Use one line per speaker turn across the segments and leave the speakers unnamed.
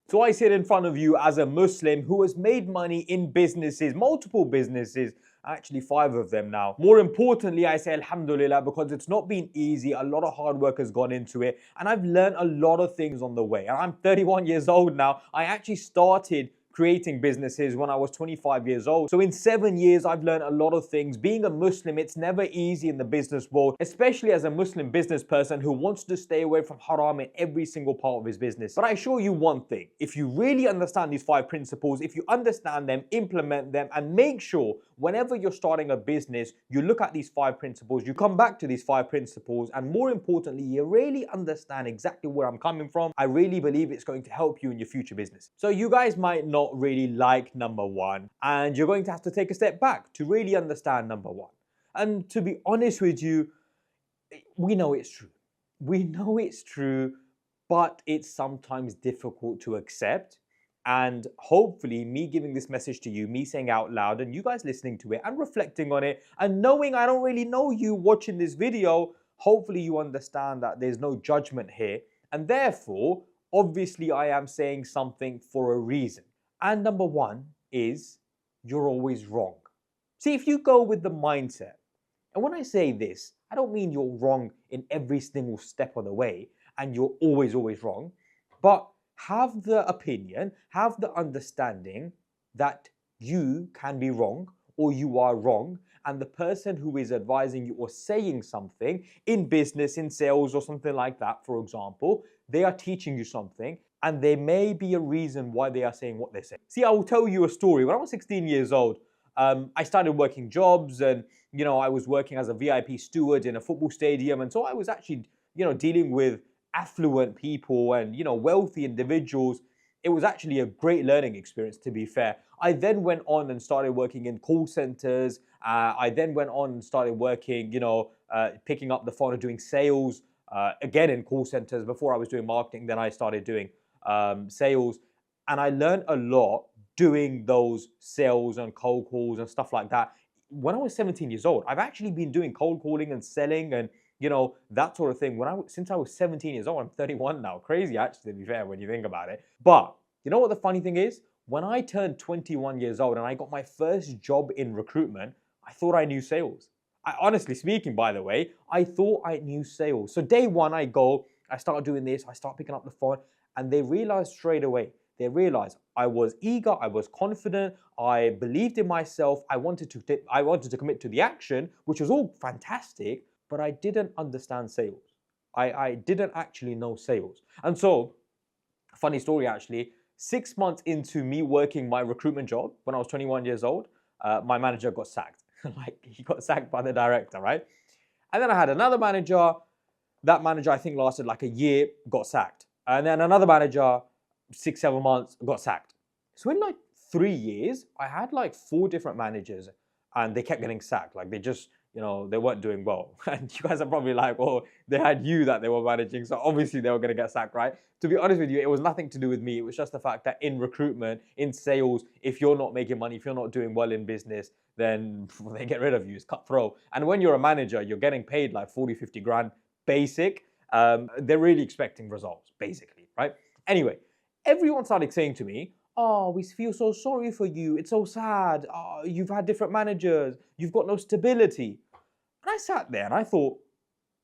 So I sit in front of you as a Muslim who has made money in businesses, multiple businesses, actually 5 of them now. More importantly, I say Alhamdulillah because it's not been easy. A lot of hard work has gone into it and I've learned a lot of things on the way. And I'm 31 years old now. I actually started creating businesses when I was 25 years old. So in 7 years, I've learned a lot of things. Being a Muslim, it's never easy in the business world, especially as a Muslim business person who wants to stay away from haram in every single part of his business. But I assure you one thing, if you really understand these 5 principles, if you understand them, implement them, and make sure whenever you're starting a business, you look at these 5 principles, you come back to these 5 principles, and more importantly, you really understand exactly where I'm coming from, I really believe it's going to help you in your future business. So you guys might not really like number 1, and you're going to have to take a step back to really understand number 1. And to be honest with you, we know it's true. We know it's true, but it's sometimes difficult to accept. And hopefully me giving this message to you, me saying out loud and you guys listening to it and reflecting on it and knowing I don't really know you watching this video, hopefully you understand that there's no judgment here. And therefore, obviously I am saying something for a reason. And number 1 is you're always wrong. See, if you go with the mindset, and when I say this, I don't mean you're wrong in every single step of the way and you're always wrong, but have the opinion, have the understanding that you can be wrong or you are wrong, and the person who is advising you or saying something in business, in sales or something like that, for example, they are teaching you something and there may be a reason why they are saying what they're saying. See, I will tell you a story. When I was 16 years old, I started working jobs and, I was working as a VIP steward in a football stadium. And so I was actually, dealing with affluent people and, wealthy individuals. It was actually a great learning experience, to be fair. I then went on and started working in call centers. I then went on and started working, picking up the phone and doing sales, again in call centers. Before I was doing marketing, then I started doing sales. And I learned a lot doing those sales and cold calls and stuff like that. When I was 17 years old, I've actually been doing cold calling and selling and that sort of thing. Since I was 17 years old, I'm 31 now. Crazy, actually, to be fair, when you think about it. But you know what the funny thing is? When I turned 21 years old and I got my first job in recruitment, I thought I knew sales. Honestly speaking, by the way, I thought I knew sales. So day 1, I start doing this, I start picking up the phone, and they realized straight away. They realized I was eager, I was confident, I believed in myself, I wanted to commit to the action, which was all fantastic, but I didn't understand sales. I didn't actually know sales. And so, funny story actually, 6 months into me working my recruitment job when I was 21 years old, my manager got sacked. He got sacked by the director, right? And then I had another manager. That manager, I think, lasted like a year, got sacked. And then another manager, 6-7 months, got sacked. So in like 3 years, I had like 4 different managers and they kept getting sacked. Like they just, they weren't doing well. And you guys are probably like, oh, they had you that they were managing. So obviously they were going to get sacked, right? To be honest with you, it was nothing to do with me. It was just the fact that in recruitment, in sales, if you're not making money, if you're not doing well in business, then they get rid of you. It's cutthroat. And when you're a manager, you're getting paid like 40, 50 grand basic. They're really expecting results, basically, right? Anyway, everyone started saying to me, oh, we feel so sorry for you. It's so sad. Oh, you've had different managers. You've got no stability. And I sat there and I thought,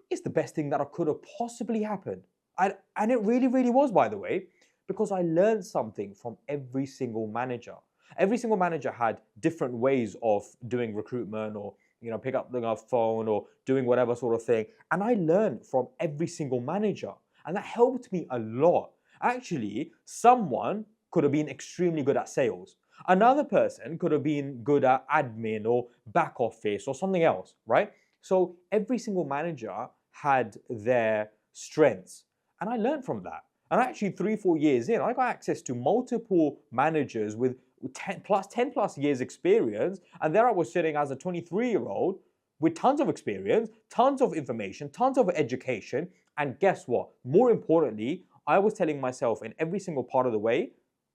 it's the best thing that could have possibly happened. And it really, really was, by the way, because I learned something from every single manager. Every single manager had different ways of doing recruitment or, pick up the phone or doing whatever sort of thing. And I learned from every single manager. And that helped me a lot. Actually, someone could have been extremely good at sales. Another person could have been good at admin or back office or something else, right? So every single manager had their strengths. And I learned from that. And actually 3-4 years in, I got access to multiple managers with 10 plus years experience. And there I was sitting as a 23-year-old with tons of experience, tons of information, tons of education. And guess what? More importantly, I was telling myself in every single part of the way,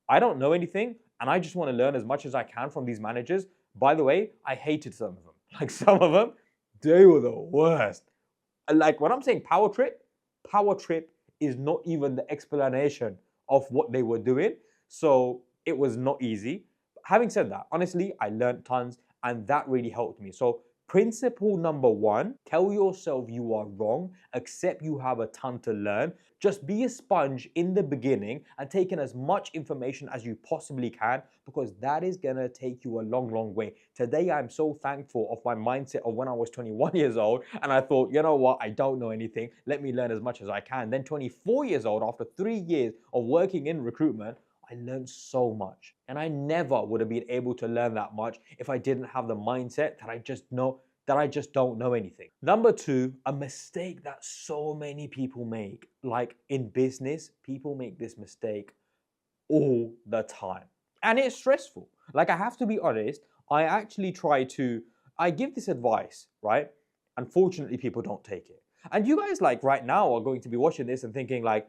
I don't know anything and I just want to learn as much as I can from these managers. By the way, I hated some of them. Like some of them, they were the worst. Like when I'm saying power trip is not even the explanation of what they were doing. So it was not easy. Having said that, honestly, I learned tons and that really helped me. So principle number one, tell yourself you are wrong, accept you have a ton to learn. Just be a sponge in the beginning and take in as much information as you possibly can, because that is gonna take you a long, long way. Today, I'm so thankful of my mindset of when I was 21 years old and I thought, you know what, I don't know anything. Let me learn as much as I can. Then 24 years old, after 3 years of working in recruitment, I learned so much. And I never would have been able to learn that much if I didn't have the mindset that I just don't know anything. Number two, a mistake that so many people make. Like in business, people make this mistake all the time. And it's stressful. Like, I have to be honest, I give this advice, right? Unfortunately, people don't take it. And you guys, like, right now are going to be watching this and thinking, like,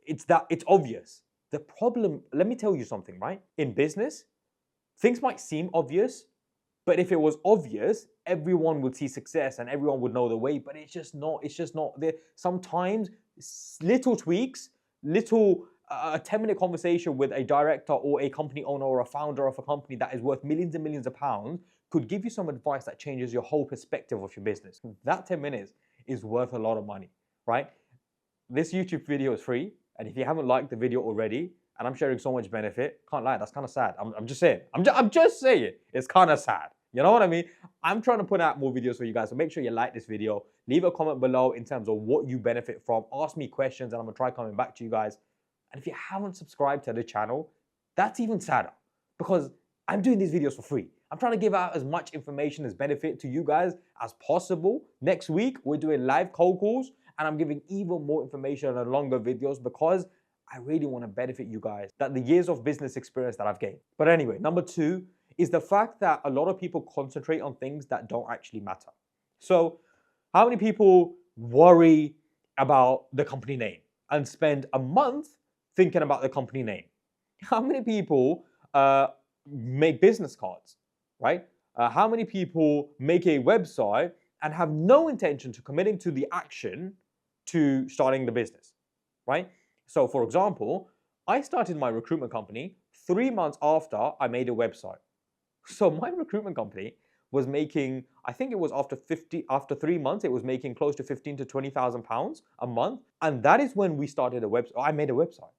it's obvious. The problem, let me tell you something, right? In business, things might seem obvious, but if it was obvious, everyone would see success and everyone would know the way, but it's just not. It's just not there. Sometimes little tweaks, a 10-minute conversation with a director or a company owner or a founder of a company that is worth millions and millions of pounds could give you some advice that changes your whole perspective of your business. That 10 minutes is worth a lot of money, right? This YouTube video is free. And if you haven't liked the video already, and I'm sharing so much benefit, can't lie, that's kind of sad. I'm just saying. I'm just saying. It's kind of sad. You know what I mean? I'm trying to put out more videos for you guys, so make sure you like this video. Leave a comment below in terms of what you benefit from. Ask me questions, and I'm going to try coming back to you guys. And if you haven't subscribed to the channel, that's even sadder, because I'm doing these videos for free. I'm trying to give out as much information as benefit to you guys as possible. Next week, we're doing live cold calls, and I'm giving even more information and longer videos because I really want to benefit you guys, that the years of business experience that I've gained. But anyway, number two is the fact that a lot of people concentrate on things that don't actually matter. So how many people worry about the company name and spend a month thinking about the company name? How many people make business cards, right? How many people make a website and have no intention to committing to the action to starting the business, right? So for example, I started my recruitment company 3 months after I made a website. So my recruitment company was making, I think it was after 3 months, it was making close to 15 to 20,000 pounds a month. And that is when we started a website. I made a website.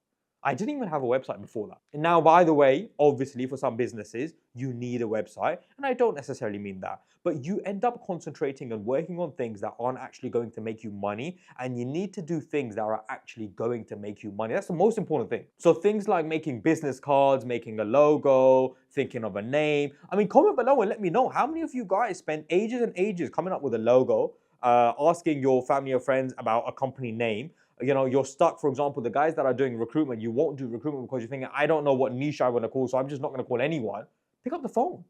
I didn't even have a website before that. And now, by the way, obviously for some businesses, you need a website. And I don't necessarily mean that, but you end up concentrating and working on things that aren't actually going to make you money. And you need to do things that are actually going to make you money. That's the most important thing. So things like making business cards, making a logo, thinking of a name. I mean, comment below and let me know how many of you guys spend ages and ages coming up with a logo, asking your family or friends about a company name. You know, you're stuck. For example, the guys that are doing recruitment, you won't do recruitment because you're thinking, I don't know what niche I want to call, so I'm just not going to call anyone. Pick up the phone.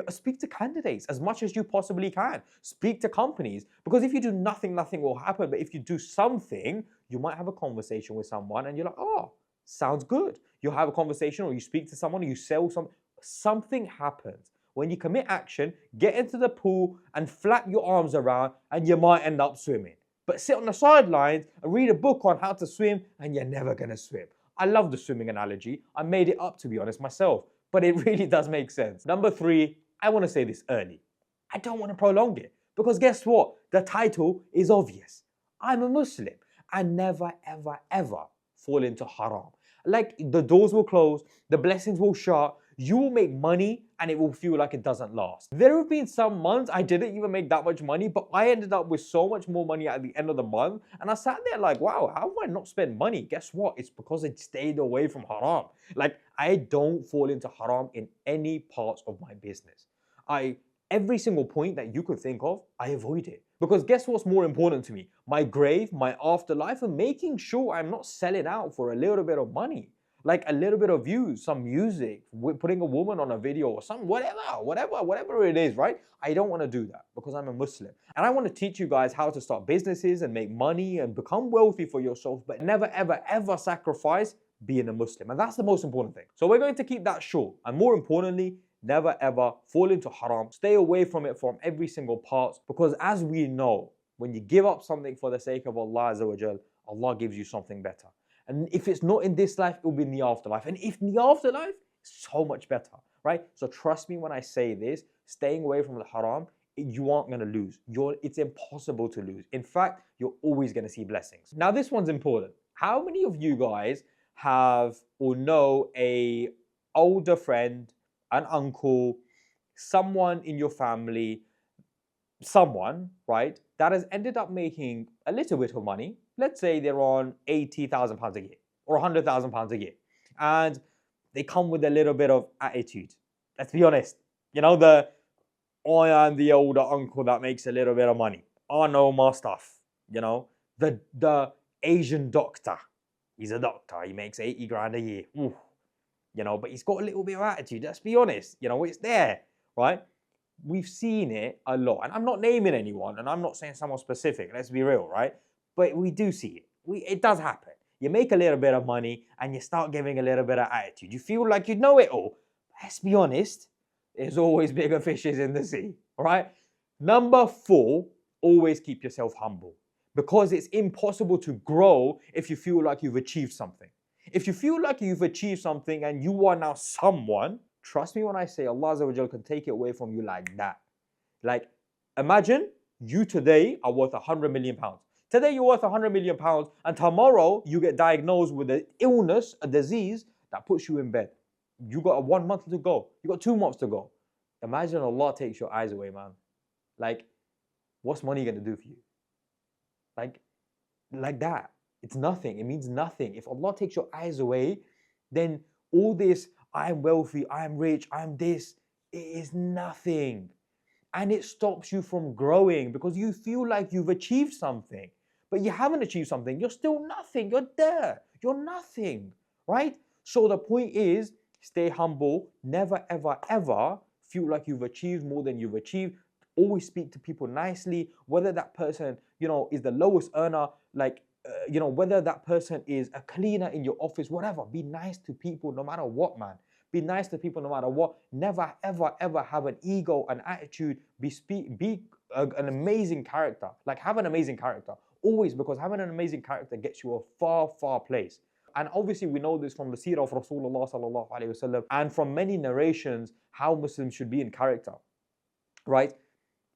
Speak to candidates as much as you possibly can. Speak to companies, because if you do nothing, nothing will happen. But if you do something, you might have a conversation with someone and you're like, oh, sounds good. You'll have a conversation, or you speak to someone, or you sell something happens. When you commit action, get into the pool and flap your arms around, and you might end up swimming. But sit on the sidelines and read a book on how to swim, and you're never going to swim. I love the swimming analogy. I made it up, to be honest, myself, but it really does make sense. Number three, I want to say this early. I don't want to prolong it, because guess what? The title is obvious. I'm a Muslim. And never, ever, ever fall into haram. Like, the doors will close, the blessings will shut, you will make money, and it will feel like it doesn't last. There have been some months I didn't even make that much money, but I ended up with so much more money at the end of the month. And I sat there like, wow, how have I not spent money? Guess what? It's because I stayed away from haram. Like, I don't fall into haram in any parts of my business. Every single point that you could think of, I avoid it. Because guess what's more important to me? My grave, my afterlife, and making sure I'm not selling out for a little bit of money. Like a little bit of views, some music, putting a woman on a video or something, whatever it is, right? I don't want to do that because I'm a Muslim. And I want to teach you guys how to start businesses and make money and become wealthy for yourself, but never, ever, ever sacrifice being a Muslim. And that's the most important thing. So we're going to keep that short. And more importantly, never, ever fall into haram. Stay away from it from every single part, because as we know, when you give up something for the sake of Allah Azza wa Jal, Allah gives you something better. And if it's not in this life, it will be in the afterlife. And if in the afterlife, so much better, right? So trust me when I say this, staying away from the haram, you aren't going to lose. It's impossible to lose. In fact, you're always going to see blessings. Now, this one's important. How many of you guys have or know a older friend, an uncle, someone in your family, someone, right, that has ended up making a little bit of money? Let's say they're on £80,000 a year or £100,000 a year. And they come with a little bit of attitude. Let's be honest. You know, I am the older uncle that makes a little bit of money. I know my stuff. You know, the Asian doctor. He's a doctor. He makes 80 grand a year. Ooh. You know, but he's got a little bit of attitude. Let's be honest. You know, it's there, right? We've seen it a lot. And I'm not naming anyone, and I'm not saying someone specific. Let's be real, right? But we do see it. It does happen. You make a little bit of money and you start giving a little bit of attitude. You feel like you know it all. Let's be honest. There's always bigger fishes in the sea, all right? Number 4, always keep yourself humble, because it's impossible to grow if you feel like you've achieved something. If you feel like you've achieved something and you are now someone, trust me when I say Allah Azza wa Jal can take it away from you like that. Like, imagine you today are worth 100 million pounds. Today you're worth 100 million pounds, and tomorrow you get diagnosed with an illness, a disease that puts you in bed. You got 1 month to go. You got 2 months to go. Imagine Allah takes your eyes away, man. Like, what's money gonna do for you? Like that. It's nothing. It means nothing. If Allah takes your eyes away, then all this, I'm wealthy, I'm rich, I'm this, it is nothing. And it stops you from growing because you feel like you've achieved something, but you haven't achieved something. You're still nothing. You're there. You're nothing, right? So the point is, stay humble. Never, ever, ever feel like you've achieved more than you've achieved. Always speak to people nicely, whether that person, you know, is the lowest earner, like, you know, whether that person is a cleaner in your office, whatever. Be nice to people no matter what, man. Be nice to people no matter what. Never, ever, ever have an ego, an attitude. Be an amazing character. Like, have an amazing character. Always, because having an amazing character gets you a far, far place. And obviously we know this from the seerah of Rasulullah sallallahu alaihi wasallam and from many narrations how Muslims should be in character, right?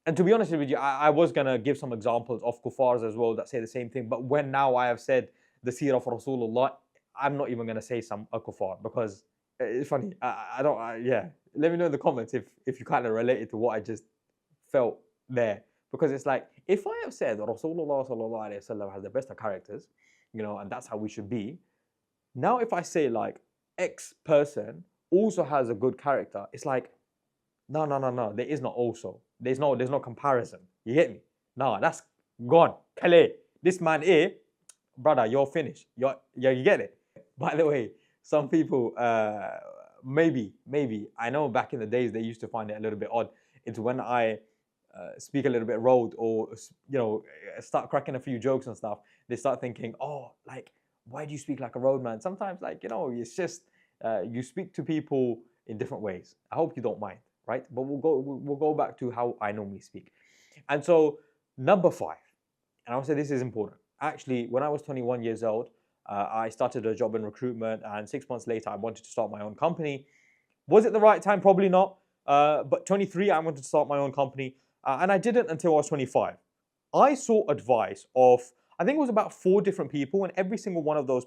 And to be honest with you, I was going to give some examples of kuffars as well that say the same thing. But when now I have said the seerah of Rasulullah, I'm not even going to say a kuffar, because it's funny. Yeah. Let me know in the comments if you kind of related to what I just felt there. Because it's like, if I have said that Rasulullah sallallahu alaihi wasallam has the best of characters, you know, and that's how we should be. Now if I say like X person also has a good character, it's like, no. There is not also. There's no comparison. You get me? No, that's gone. Kale. This man here, brother, you're finished. You get it? By the way, some people, maybe, I know back in the days they used to find it a little bit odd. It's when I speak a little bit road or, you know, start cracking a few jokes and stuff, they start thinking, oh, like, why do you speak like a roadman? Sometimes, like, you know, it's just, you speak to people in different ways. I hope you don't mind. Right? But we'll go back to how I normally speak. And so number 5, and I would say this is important. Actually, when I was 21 years old, I started a job in recruitment, and 6 months later, I wanted to start my own company. Was it the right time? Probably not. But 23, I wanted to start my own company, and I didn't until I was 25. I sought advice of, I think it was about 4 different people, and every single one of those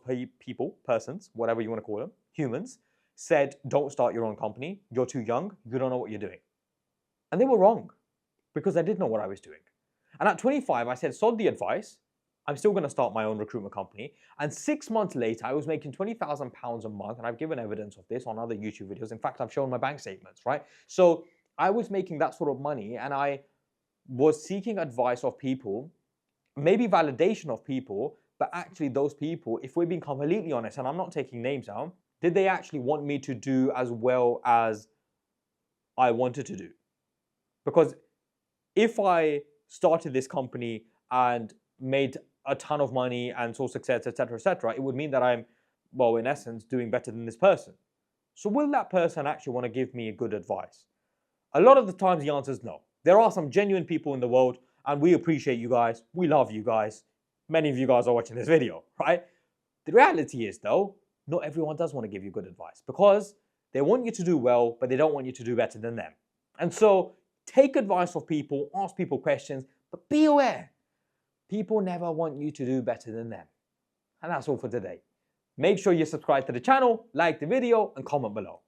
persons, whatever you want to call them, humans, said, don't start your own company. You're too young. You don't know what you're doing. And they were wrong, because I did know what I was doing. And at 25, I said, sod the advice. I'm still going to start my own recruitment company. And 6 months later, I was making £20,000 a month. And I've given evidence of this on other YouTube videos. In fact, I've shown my bank statements, right? So I was making that sort of money, and I was seeking advice of people, maybe validation of people, but actually those people, if we're being completely honest, and I'm not taking names out, did they actually want me to do as well as I wanted to do? Because if I started this company and made a ton of money and saw success, etc., it would mean that I'm, well, in essence, doing better than this person. So will that person actually want to give me good advice? A lot of the times the answer is no. There are some genuine people in the world, and we appreciate you guys. We love you guys. Many of you guys are watching this video, right? The reality is though, not everyone does want to give you good advice because they want you to do well, but they don't want you to do better than them. And so take advice of people, ask people questions, but be aware, people never want you to do better than them. And that's all for today. Make sure you subscribe to the channel, like the video, and comment below.